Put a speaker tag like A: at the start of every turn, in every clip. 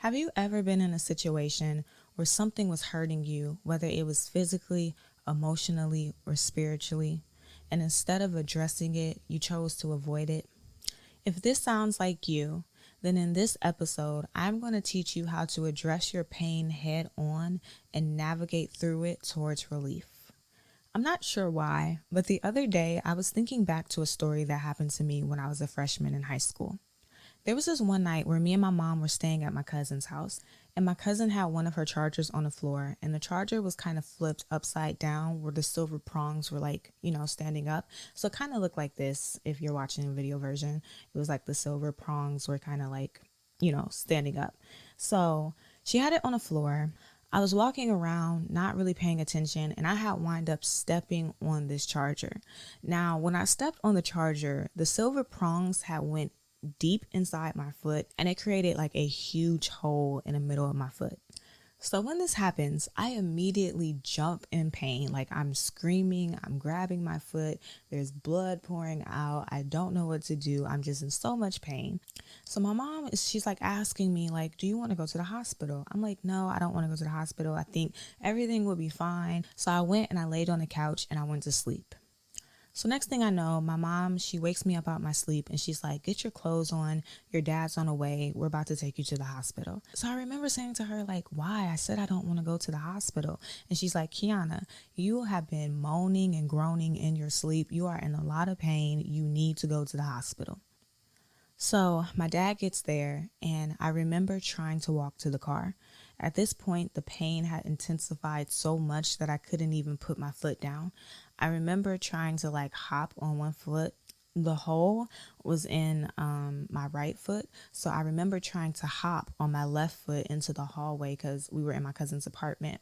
A: Have you ever been in a situation where something was hurting you, whether it was physically, emotionally, or spiritually, and instead of addressing it, you chose to avoid it? If this sounds like you, then in this episode, I'm going to teach you how to address your pain head on and navigate through it towards relief. I'm not sure why, but the other day I was thinking back to a story that happened to me when I was a freshman in high school. There was this one night where me and my mom were staying at my cousin's house, and my cousin had one of her chargers on the floor, and the charger was kind of flipped upside down where the silver prongs were standing up. So it kind of looked like this if you're watching the video version. It was like the silver prongs were kind of standing up. So she had it on the floor. I was walking around, not really paying attention, and I had wind up stepping on this charger. Now, when I stepped on the charger, the silver prongs had went deep inside my foot, and it created like a huge hole in the middle of my foot. So when this happens, I immediately jump in pain. Like I'm screaming, I'm grabbing my foot, there's blood pouring out. I don't know what to do. I'm just in so much pain. So my mom she's like asking me like, do you want to go to the hospital? I'm like, no, I don't want to go to the hospital. I think everything will be fine. So I went and I laid on the couch and I went to sleep. So next thing I know, my mom, she wakes me up out my sleep and she's like, get your clothes on. Your dad's on the way. We're about to take you to the hospital. So I remember saying to her, like, why? I said I don't want to go to the hospital. And she's like, Kiana, you have been moaning and groaning in your sleep. You are in a lot of pain. You need to go to the hospital. So my dad gets there and I remember trying to walk to the car. At this point, the pain had intensified so much that I couldn't even put my foot down. I remember trying to hop on one foot. The hole was in my right foot. So I remember trying to hop on my left foot into the hallway because we were in my cousin's apartment.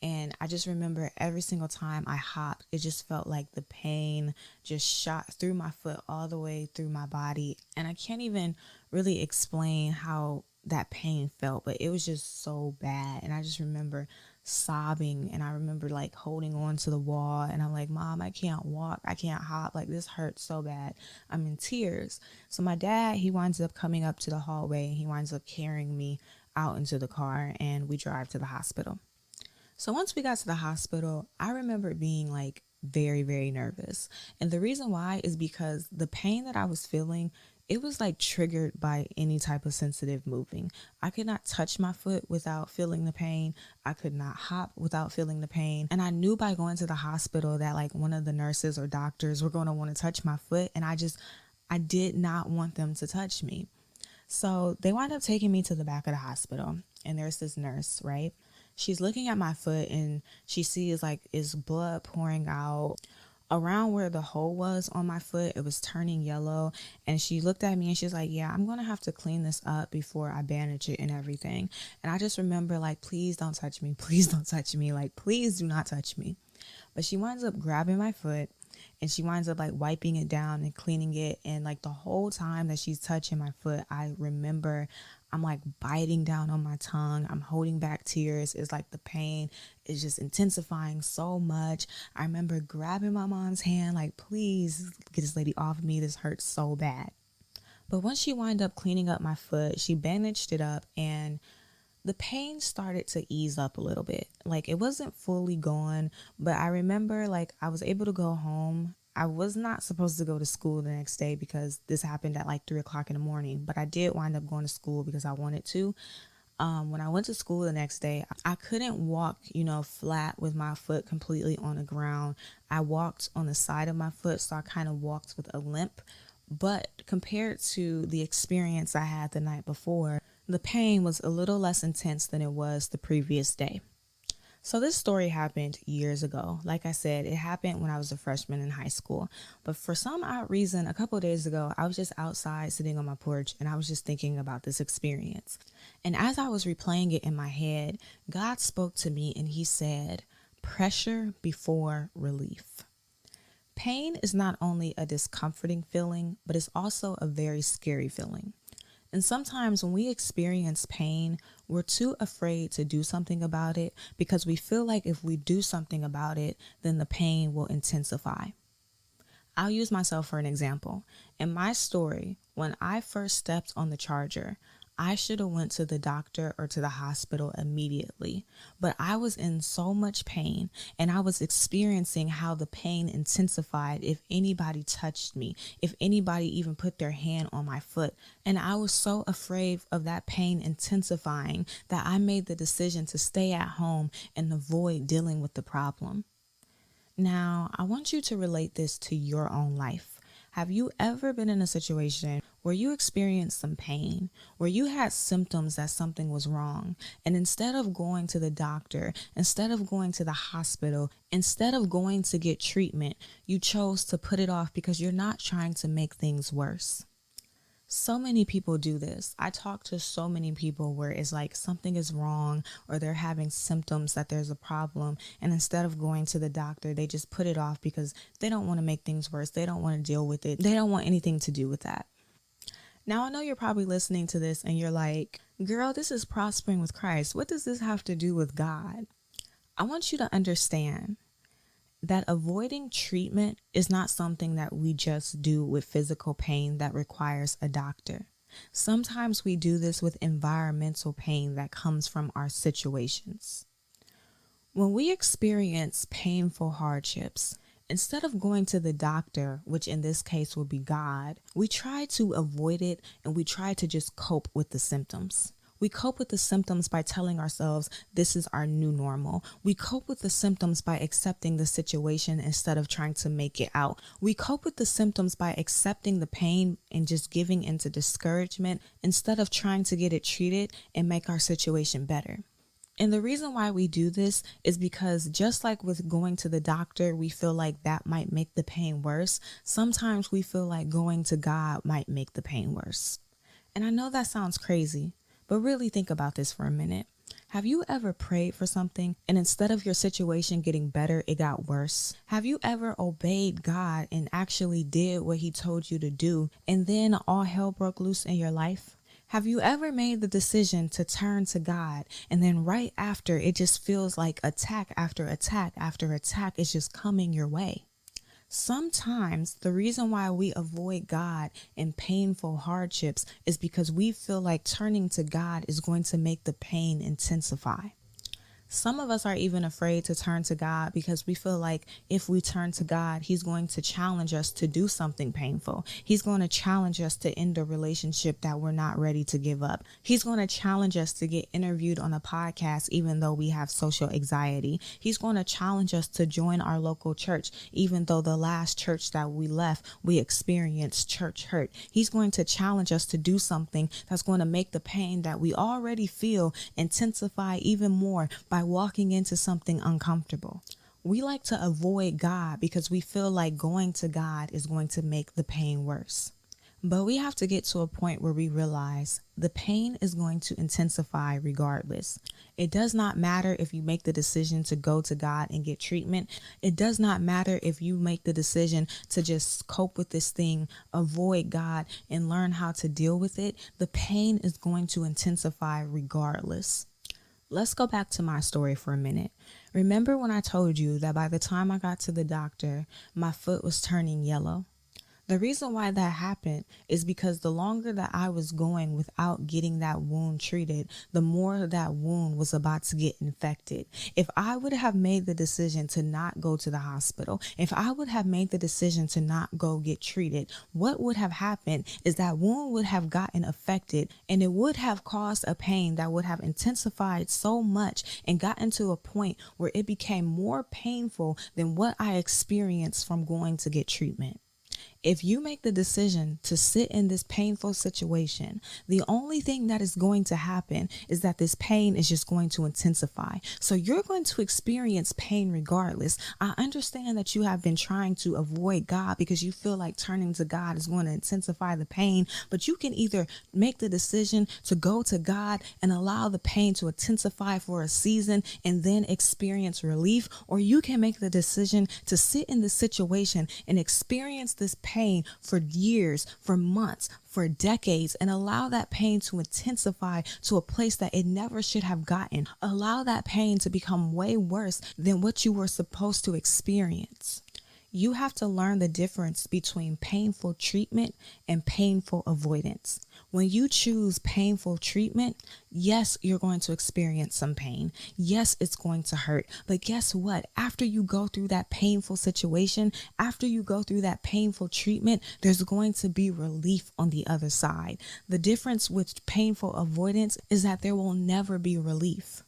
A: And I just remember every single time I hopped, it just felt like the pain just shot through my foot all the way through my body. And I can't even really explain how that pain felt, but it was just so bad. And I just remember sobbing, and I remember holding on to the wall, and I'm like, Mom, I can't walk, I can't hop, this hurts so bad. I'm in tears. So my dad, he winds up coming up to the hallway, and he winds up carrying me out into the car, and we drive to the hospital. So once we got to the hospital, I remember being very, very nervous. And the reason why is because the pain that I was feeling, it was triggered by any type of sensitive moving. I could not touch my foot without feeling the pain. I could not hop without feeling the pain. And I knew by going to the hospital that one of the nurses or doctors were going to want to touch my foot. And I did not want them to touch me. So they wound up taking me to the back of the hospital. And there's this nurse, right? She's looking at my foot and she sees is blood pouring out. Around where the hole was on my foot, it was turning yellow. And she looked at me and she's like, yeah, I'm going to have to clean this up before I bandage it and everything. And I just remember please don't touch me. Please don't touch me. Please do not touch me. But she winds up grabbing my foot and she winds up wiping it down and cleaning it. And the whole time that she's touching my foot, I remember I'm biting down on my tongue. I'm holding back tears. It's the pain is just intensifying so much. I remember grabbing my mom's hand, please get this lady off of me. This hurts so bad. But once she wound up cleaning up my foot, she bandaged it up and the pain started to ease up a little bit. It wasn't fully gone, but I remember I was able to go home. I was not supposed to go to school the next day because this happened at 3:00 in the morning, but I did wind up going to school because I wanted to. When I went to school the next day, I couldn't walk, flat with my foot completely on the ground. I walked on the side of my foot, so I kind of walked with a limp. But compared to the experience I had the night before, the pain was a little less intense than it was the previous day. So this story happened years ago. Like I said, it happened when I was a freshman in high school. But for some odd reason, a couple of days ago, I was just outside sitting on my porch and I was just thinking about this experience. And as I was replaying it in my head, God spoke to me and he said, pressure before relief. Pain is not only a discomforting feeling, but it's also a very scary feeling. And sometimes when we experience pain, we're too afraid to do something about it because we feel like if we do something about it, then the pain will intensify. I'll use myself for an example. In my story, when I first stepped on the charger, I should have went to the doctor or to the hospital immediately, but I was in so much pain and I was experiencing how the pain intensified if anybody touched me, if anybody even put their hand on my foot. And I was so afraid of that pain intensifying that I made the decision to stay at home and avoid dealing with the problem. Now, I want you to relate this to your own life. Have you ever been in a situation where you experienced some pain, where you had symptoms that something was wrong, and instead of going to the doctor, instead of going to the hospital, instead of going to get treatment, you chose to put it off because you're not trying to make things worse? So many people do this. I talk to so many people where it's like something is wrong or they're having symptoms that there's a problem. And instead of going to the doctor, they just put it off because they don't want to make things worse. They don't want to deal with it. They don't want anything to do with that. Now, I know you're probably listening to this and you're like, girl, this is prospering with Christ. What does this have to do with God? I want you to understand that avoiding treatment is not something that we just do with physical pain that requires a doctor. Sometimes we do this with environmental pain that comes from our situations. When we experience painful hardships, instead of going to the doctor, which in this case would be God, we try to avoid it and we try to just cope with the symptoms. We cope with the symptoms by telling ourselves this is our new normal. We cope with the symptoms by accepting the situation instead of trying to make it out. We cope with the symptoms by accepting the pain and just giving into discouragement instead of trying to get it treated and make our situation better. And the reason why we do this is because just like with going to the doctor, we feel like that might make the pain worse. Sometimes we feel like going to God might make the pain worse. And I know that sounds crazy, but really think about this for a minute. Have you ever prayed for something and instead of your situation getting better, it got worse? Have you ever obeyed God and actually did what he told you to do and then all hell broke loose in your life? Have you ever made the decision to turn to God and then right after it just feels like attack after attack after attack is just coming your way? Sometimes the reason why we avoid God in painful hardships is because we feel like turning to God is going to make the pain intensify. Some of us are even afraid to turn to God because we feel like if we turn to God, he's going to challenge us to do something painful. He's going to challenge us to end a relationship that we're not ready to give up. He's going to challenge us to get interviewed on a podcast even though we have social anxiety. He's going to challenge us to join our local church even though the last church that we left, we experienced church hurt. He's going to challenge us to do something that's going to make the pain that we already feel intensify even more by walking into something uncomfortable. We like to avoid God because we feel like going to God is going to make the pain worse. But we have to get to a point where we realize the pain is going to intensify regardless. It does not matter if you make the decision to go to God and get treatment. It does not matter if you make the decision to just cope with this thing, avoid God, and learn how to deal with it. The pain is going to intensify regardless. Let's go back to my story for a minute. Remember when I told you that by the time I got to the doctor, my foot was turning yellow? The reason why that happened is because the longer that I was going without getting that wound treated, the more that wound was about to get infected. If I would have made the decision to not go to the hospital, if I would have made the decision to not go get treated, what would have happened is that wound would have gotten affected and it would have caused a pain that would have intensified so much and gotten to a point where it became more painful than what I experienced from going to get treatment. If you make the decision to sit in this painful situation, the only thing that is going to happen is that this pain is just going to intensify. So you're going to experience pain regardless. I understand that you have been trying to avoid God because you feel like turning to God is going to intensify the pain, but you can either make the decision to go to God and allow the pain to intensify for a season and then experience relief, or you can make the decision to sit in the situation and experience this pain for years, for months, for decades, and allow that pain to intensify to a place that it never should have gotten. Allow that pain to become way worse than what you were supposed to experience. You have to learn the difference between painful treatment and painful avoidance. When you choose painful treatment, yes, you're going to experience some pain. Yes, it's going to hurt. But guess what? After you go through that painful situation, after you go through that painful treatment, there's going to be relief on the other side. The difference with painful avoidance is that there will never be relief.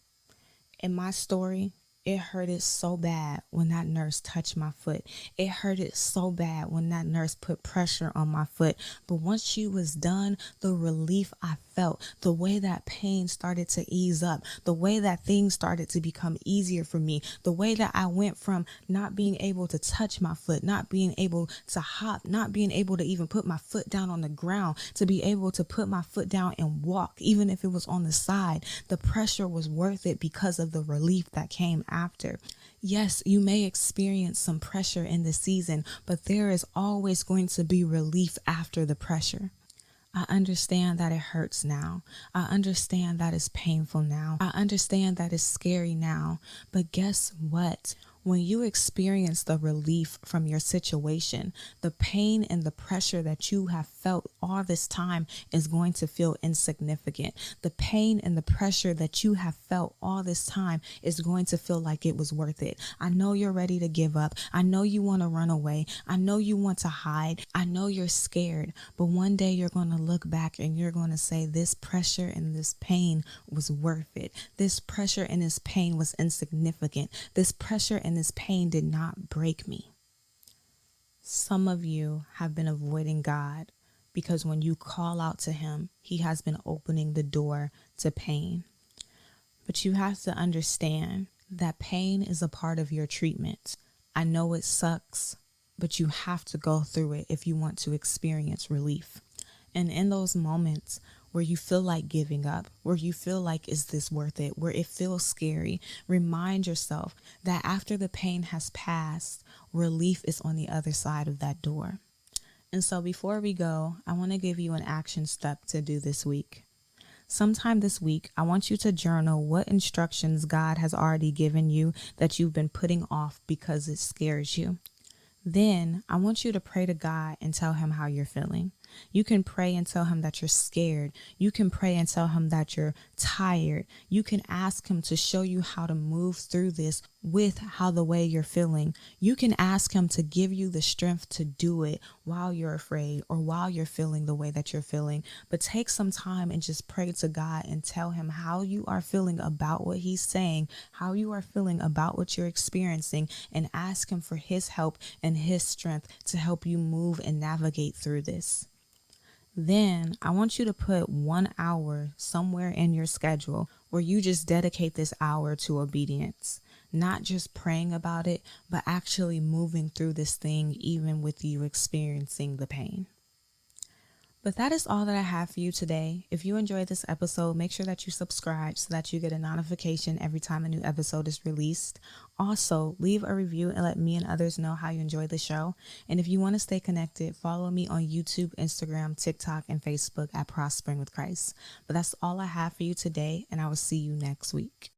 A: In my story, it hurted so bad when that nurse touched my foot. It hurted so bad when that nurse put pressure on my foot. But once she was done, the relief I felt, the way that pain started to ease up, the way that things started to become easier for me, the way that I went from not being able to touch my foot, not being able to hop, not being able to even put my foot down on the ground, to be able to put my foot down and walk, even if it was on the side. The pressure was worth it because of the relief that came after. Yes, you may experience some pressure in the season, but there is always going to be relief after the pressure. I understand that it hurts now. I understand that it's painful now. I understand that it's scary now. But guess what? When you experience the relief from your situation, the pain and the pressure that you have felt all this time is going to feel insignificant. The pain and the pressure that you have felt all this time is going to feel like it was worth it. I know you're ready to give up. I know you want to run away. I know you want to hide. I know you're scared. But one day you're going to look back and you're going to say, this pressure and this pain was worth it. This pressure and this pain was insignificant. This pressure and this pain did not break me. Some of you have been avoiding God because when you call out to him, he has been opening the door to pain. But you have to understand that pain is a part of your treatment. I know it sucks, but you have to go through it if you want to experience relief. And in those moments where you feel like giving up, where you feel like, is this worth it? Where it feels scary, remind yourself that after the pain has passed, relief is on the other side of that door. And so before we go, I want to give you an action step to do this week. Sometime this week, I want you to journal what instructions God has already given you that you've been putting off because it scares you. Then I want you to pray to God and tell him how you're feeling. You can pray and tell him that you're scared. You can pray and tell him that you're tired. You can ask him to show you how to move through this with how the way you're feeling. You can ask him to give you the strength to do it while you're afraid or while you're feeling the way that you're feeling. But take some time and just pray to God and tell him how you are feeling about what he's saying, how you are feeling about what you're experiencing, and ask him for his help and his strength to help you move and navigate through this. Then I want you to put 1 hour somewhere in your schedule where you just dedicate this hour to obedience, not just praying about it, but actually moving through this thing, even with you experiencing the pain. But that is all that I have for you today. If you enjoyed this episode, make sure that you subscribe so that you get a notification every time a new episode is released. Also, leave a review and let me and others know how you enjoy the show. And if you want to stay connected, follow me on YouTube, Instagram, TikTok, and Facebook at Prospering with Christ. But that's all I have for you today, and I will see you next week.